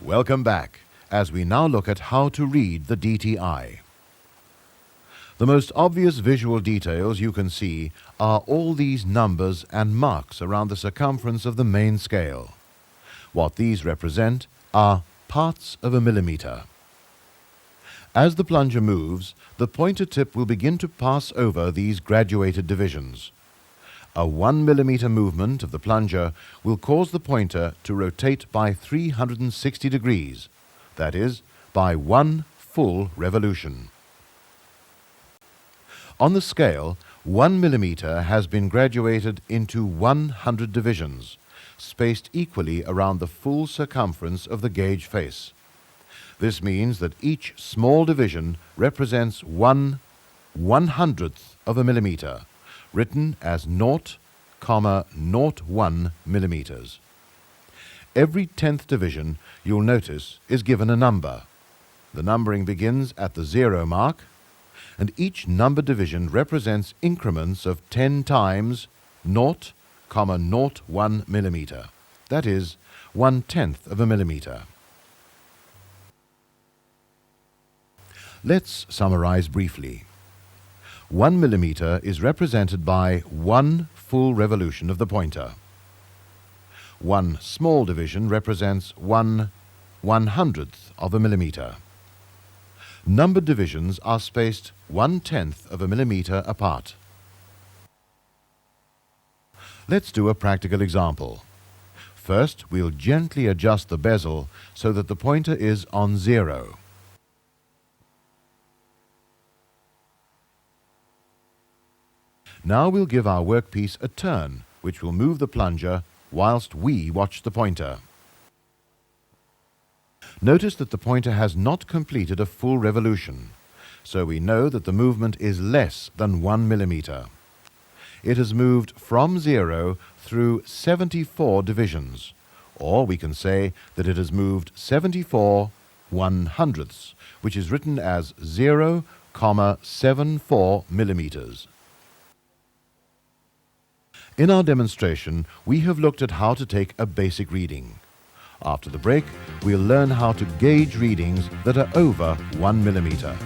Welcome back, as we now look at how to read the DTI. The most obvious visual details you can see are all these numbers and marks around the circumference of the main scale. What these represent are parts of a millimeter. As the plunger moves, the pointer tip will begin to pass over these graduated divisions. A 1 millimeter movement of the plunger will cause the pointer to rotate by 360 degrees, that is, by one full revolution. On the scale, 1 millimeter has been graduated into 100 divisions, spaced equally around the full circumference of the gauge face. This means that each small division represents 1/100th of a millimeter, written as 0,01 millimeters. Every 10th division, you'll notice, is given a number. The numbering begins at the 0 mark, and each number division represents increments of 10 times 0,01 millimeter, that is, 1/10th of a millimeter. Let's summarize briefly. 1 millimeter is represented by one full revolution of the pointer. One small division represents 1/100th of a millimeter. Numbered divisions are spaced 1/10th of a millimeter apart. Let's do a practical example. First, we'll gently adjust the bezel so that the pointer is on 0. Now we'll give our workpiece a turn, which will move the plunger whilst we watch the pointer. Notice that the pointer has not completed a full revolution, so we know that the movement is less than 1 millimeter. It has moved from 0 through 74 divisions, or we can say that it has moved 74/100ths, which is written as 0,74 millimeters. In our demonstration, we have looked at how to take a basic reading. After the break, we'll learn how to gauge readings that are over 1 millimeter.